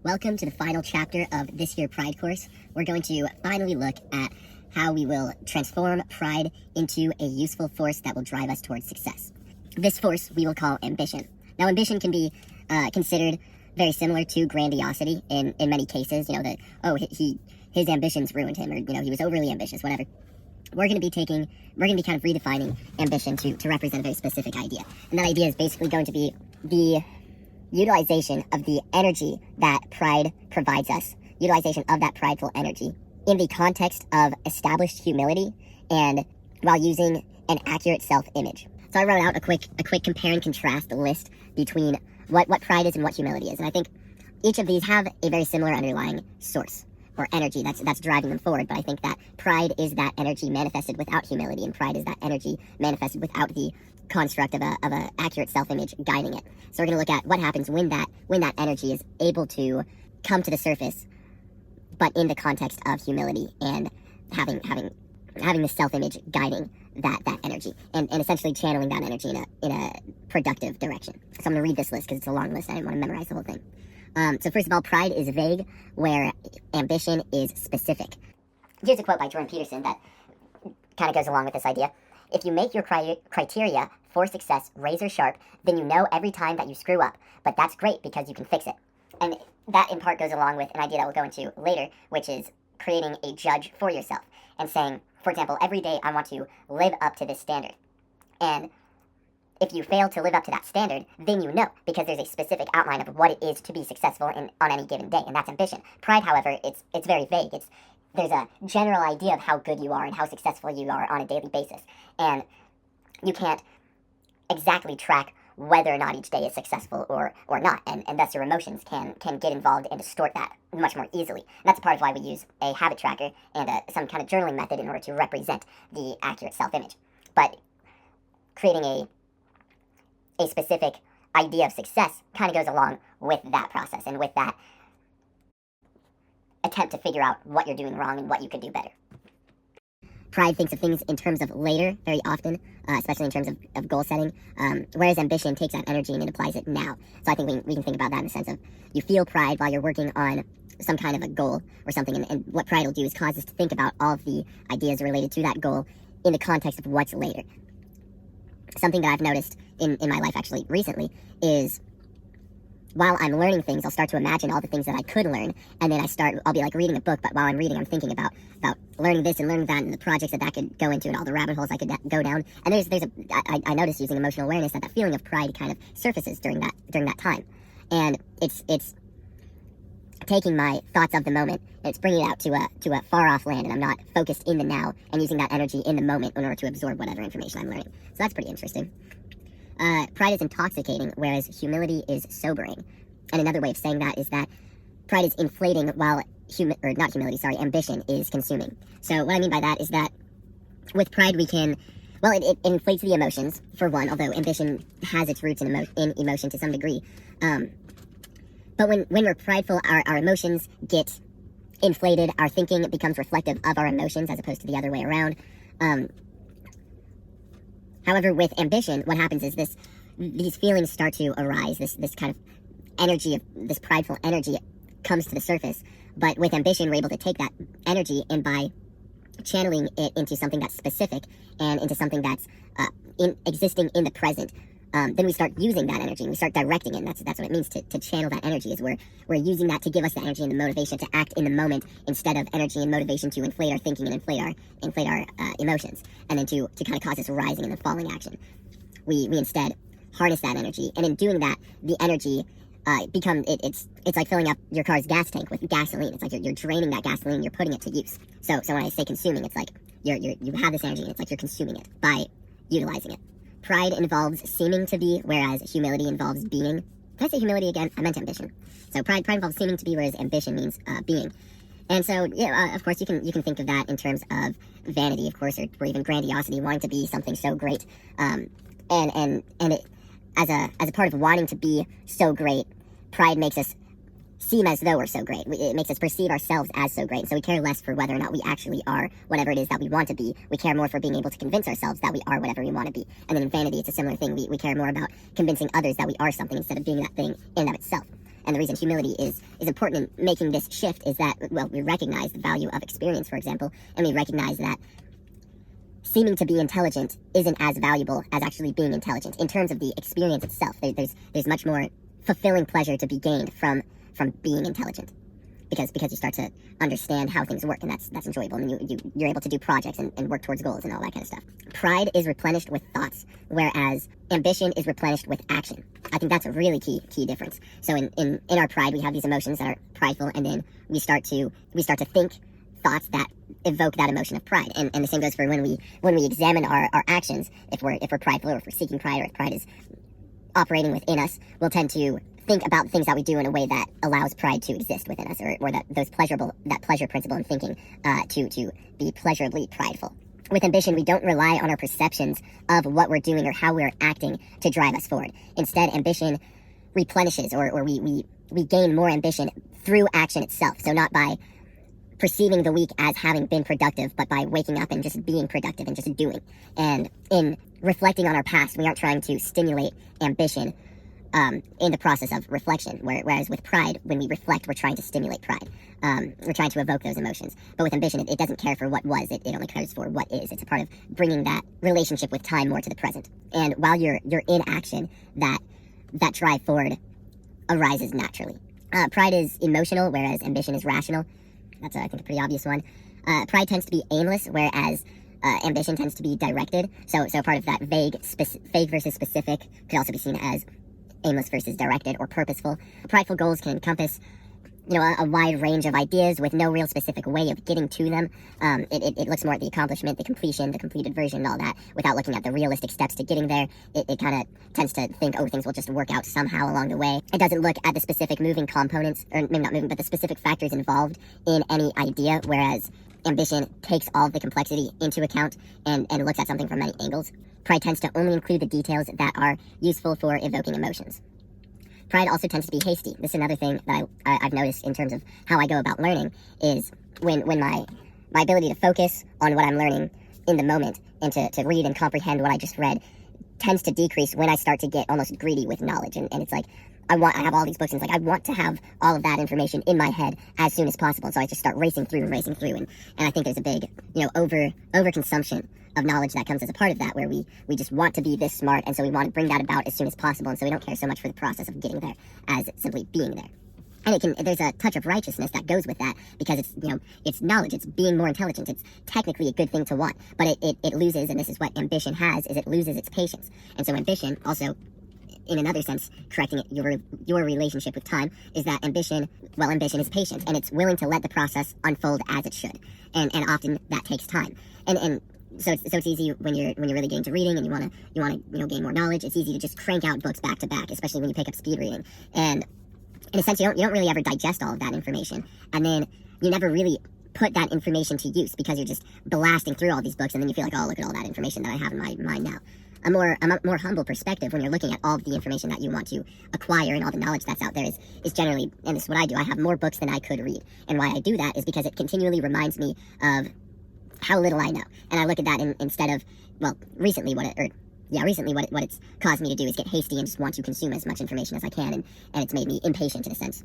Welcome to the final chapter of this year's Pride course. We're going to finally look at how we will transform pride into a useful force that will drive us towards success. This force we will call ambition. Now, ambition can be considered very similar to grandiosity in many cases. You know, his ambitions ruined him, or, you know, he was overly ambitious, whatever. We're going to be kind of redefining ambition to represent a very specific idea. And that idea is basically going to be the utilization of the energy that pride provides us, utilization of that prideful energy in the context of established humility and while using an accurate self-image. So I wrote out a quick compare and contrast list between what pride is and what humility is. And I think each of these have a very similar underlying source or energy that's driving them forward. But I think that pride is that energy manifested without humility, and pride is that energy manifested without the construct of a accurate self-image guiding it. So we're going to look at what happens when that energy is able to come to the surface, but in the context of humility and having the self-image guiding that energy and essentially channeling that energy in a productive direction. So I'm going to read this list because it's a long list. I didn't want to memorize the whole thing. So first of all, pride is vague, where ambition is specific. Here's a quote by Jordan Peterson that kind of goes along with this idea. If you make your criteria for success razor sharp, then you know every time that you screw up. But that's great because you can fix it. And that in part goes along with an idea that we'll go into later, which is creating a judge for yourself and saying, for example, every day I want to live up to this standard. And if you fail to live up to that standard, then you know, because there's a specific outline of what it is to be successful on any given day, and that's ambition. Pride, however, it's very vague. There's a general idea of how good you are and how successful you are on a daily basis, and you can't exactly track whether or not each day is successful or not, and thus your emotions can get involved and distort that much more easily. And that's part of why we use a habit tracker and some kind of journaling method in order to represent the accurate self-image. But creating a specific idea of success kind of goes along with that process and with that attempt to figure out what you're doing wrong and what you could do better. Pride thinks of things in terms of later very often, especially in terms of goal setting, whereas ambition takes that energy and it applies it now. So I think we can think about that in the sense of you feel pride while you're working on some kind of a goal or something, and what pride will do is cause us to think about all of the ideas related to that goal in the context of what's later. Something that I've noticed in my life actually recently is while I'm learning things, I'll start to imagine all the things that I could learn, and then I'll be like reading a book, but while I'm reading, I'm thinking about learning this and learning that and the projects that could go into and all the rabbit holes I could go down. And I noticed using emotional awareness that feeling of pride kind of surfaces during that time. And it's taking my thoughts of the moment and it's bringing it out to a far off land, and I'm not focused in the now and using that energy in the moment in order to absorb whatever information I'm learning. So that's pretty interesting. Pride is intoxicating, whereas humility is sobering. And another way of saying that is that pride is inflating while ambition is consuming. So what I mean by that is that with pride it inflates the emotions, for one, although ambition has its roots in emotion to some degree. But when we're prideful, our emotions get inflated, our thinking becomes reflective of our emotions as opposed to the other way around. However, with ambition, what happens is these feelings start to arise, this kind of energy, this prideful energy comes to the surface. But with ambition, we're able to take that energy, and by channeling it into something that's specific and into something that's existing in the present, then we start using that energy and we start directing it. And that's what it means to channel that energy, is we're using that to give us the energy and the motivation to act in the moment, instead of energy and motivation to inflate our thinking and inflate our emotions, and then to kind of cause this rising and then falling action. We instead harness that energy, and in doing that, the energy it's like filling up your car's gas tank with gasoline. It's like you're draining that gasoline and you're putting it to use. So when I say consuming, it's like you have this energy and it's like you're consuming it by utilizing it. Pride involves seeming to be, whereas humility involves being. Did I say humility again? I meant ambition. So pride involves seeming to be, whereas ambition means being. And so, of course, you can think of that in terms of vanity, of course, or even grandiosity, wanting to be something so great. And it, as a part of wanting to be so great, pride makes us seem as though we're so great. It makes us perceive ourselves as so great. So we care less for whether or not we actually are whatever it is that we want to be. We care more for being able to convince ourselves that we are whatever we want to be. And then in vanity, it's a similar thing. We care more about convincing others that we are something instead of being that thing in and of itself. And the reason humility is important in making this shift is that, well, we recognize the value of experience, for example, and we recognize that seeming to be intelligent isn't as valuable as actually being intelligent in terms of the experience itself. There's much more fulfilling pleasure to be gained from being intelligent, because you start to understand how things work, and that's enjoyable, and you're able to do projects and work towards goals and all that kind of stuff. Pride is replenished with thoughts, whereas ambition is replenished with action. I think that's a really key difference. So in our pride, we have these emotions that are prideful, and then we start to think thoughts that evoke that emotion of pride. And the same goes for when we examine our actions. If we're prideful, or if we're seeking pride, or if pride is operating within us, we'll tend to think about things that we do in a way that allows pride to exist within us, or that pleasure principle in thinking to be pleasurably prideful. With ambition, we don't rely on our perceptions of what we're doing or how we're acting to drive us forward. Instead, ambition replenishes, or we gain more ambition through action itself. So not by perceiving the week as having been productive, but by waking up and just being productive and just doing. And in reflecting on our past, we aren't trying to stimulate ambition in the process of reflection, whereas with pride, when we reflect, we're trying to stimulate pride. We're trying to evoke those emotions. But with ambition, it doesn't care for what was, it only cares for what is. It's a part of bringing that relationship with time more to the present. And while you're in action, that drive forward arises naturally. Pride is emotional, whereas ambition is rational. That's, I think, a pretty obvious one. Pride tends to be aimless, whereas ambition tends to be directed. So part of that vague versus specific could also be seen as aimless versus directed or purposeful. Prideful goals can encompass, a wide range of ideas with no real specific way of getting to them. It looks more at the accomplishment, the completion, the completed version, and all that, without looking at the realistic steps to getting there. It kind of tends to think, things will just work out somehow along the way. It doesn't look at the specific moving components, or maybe not moving, but the specific factors involved in any idea, whereas ambition takes all of the complexity into account and looks at something from many angles. Pride tends to only include the details that are useful for evoking emotions. Pride also tends to be hasty. This is another thing that I've noticed in terms of how I go about learning, is when my ability to focus on what I'm learning in the moment and to read and comprehend what I just read tends to decrease when I start to get almost greedy with knowledge. And it's like, I have all these books, and it's like, I want to have all of that information in my head as soon as possible. So I just start racing through. And I think there's a big, overconsumption of knowledge that comes as a part of that, where we just want to be this smart, and so we want to bring that about as soon as possible, and so we don't care so much for the process of getting there as simply being there. And there's a touch of righteousness that goes with that, because it's knowledge, it's being more intelligent, it's technically a good thing to want, but it loses, and this is what ambition has, is it loses its patience. And so ambition also, in another sense, correcting your relationship with time, is that ambition is patient, and it's willing to let the process unfold as it should, and often that takes time. And so it's easy when you're really getting to reading and you want to gain more knowledge. It's easy to just crank out books back to back, especially when you pick up speed reading. And in a sense, you don't really ever digest all of that information, and then you never really put that information to use, because you're just blasting through all these books, and then you feel like, look at all that information that I have in my mind now. A more humble perspective, when you're looking at all of the information that you want to acquire and all the knowledge that's out there, is generally, and this is what I do, I have more books than I could read. And why I do that is because it continually reminds me of how little I know. And I look at that instead of, recently what it's caused me to do is get hasty and just want to consume as much information as I can, and it's made me impatient in a sense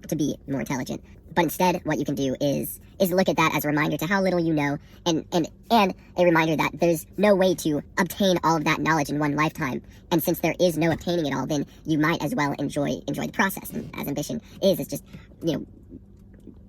to be more intelligent. But instead, what you can do is look at that as a reminder to how little you know, and a reminder that there's no way to obtain all of that knowledge in one lifetime. And since there is no obtaining it all, then you might as well enjoy the process. And as ambition is, it's just,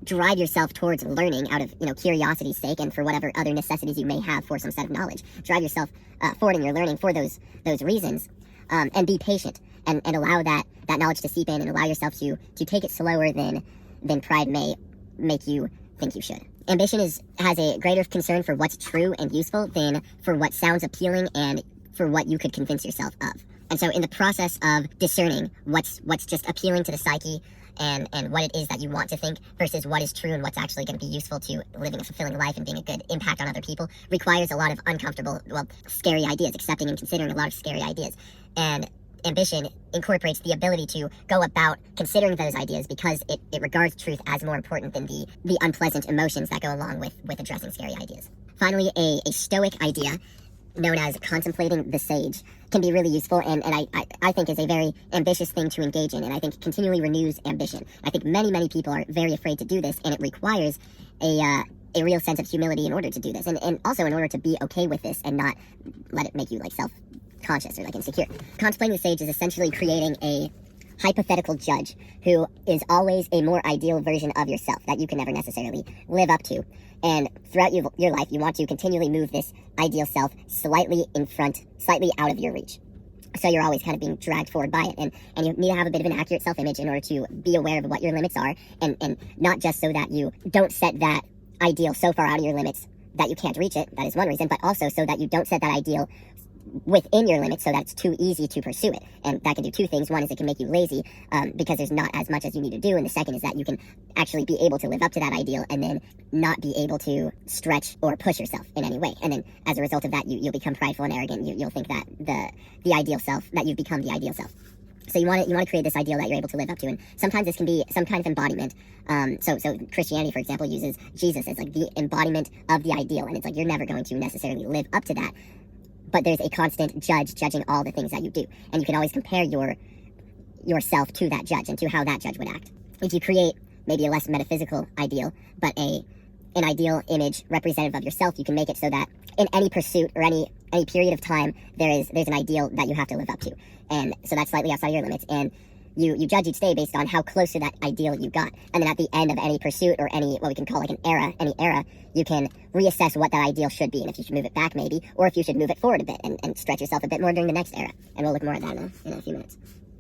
drive yourself towards learning out of, curiosity's sake, and for whatever other necessities you may have for some set of knowledge. Drive yourself forward in your learning for those reasons, and be patient, and allow that knowledge to seep in, and allow yourself to take it slower than pride may make you think you should. Ambition has a greater concern for what's true and useful than for what sounds appealing and for what you could convince yourself of. And so in the process of discerning what's just appealing to the psyche, and what it is that you want to think versus what is true and what's actually going to be useful to living a fulfilling life and being a good impact on other people, requires a lot of uncomfortable, scary ideas, accepting and considering a lot of scary ideas. And ambition incorporates the ability to go about considering those ideas, because it regards truth as more important than the unpleasant emotions that go along with addressing scary ideas. Finally, a stoic idea known as contemplating the sage, can be really useful, and I think is a very ambitious thing to engage in, and I think continually renews ambition. I think many people are very afraid to do this, and it requires a real sense of humility in order to do this, and also in order to be okay with this and not let it make you like self-conscious or like insecure. Contemplating the sage is essentially creating a hypothetical judge who is always a more ideal version of yourself that you can never necessarily live up to. And throughout your life, you want to continually move this ideal self slightly in front, slightly out of your reach. So you're always kind of being dragged forward by it. And you need to have a bit of an accurate self-image in order to be aware of what your limits are. And not just so that you don't set that ideal so far out of your limits that you can't reach it. That is one reason. But also so that you don't set that ideal within your limits so that it's too easy to pursue it. And that can do two things. One is it can make you lazy because there's not as much as you need to do. And the second is that you can actually be able to live up to that ideal and then not be able to stretch or push yourself in any way. And then as a result of that, you'll become prideful and arrogant. You'll think that the ideal self, that you've become the ideal self. So you want to create this ideal that you're able to live up to, and sometimes this can be some kind of embodiment. So Christianity, for example, uses Jesus as like the embodiment of the ideal, and it's like you're never going to necessarily live up to that. But there's a constant judge judging all the things that you do. And you can always compare yourself to that judge and to how that judge would act. If you create maybe a less metaphysical ideal, but an ideal image representative of yourself, you can make it so that in any pursuit or any period of time, there's an ideal that you have to live up to. And so that's slightly outside of your limits. And you judge each day based on how close to that ideal you got. And then at the end of any pursuit or any, what we can call like any era, you can reassess what that ideal should be and if you should move it back maybe, or if you should move it forward a bit and stretch yourself a bit more during the next era. And we'll look more at that in a few minutes.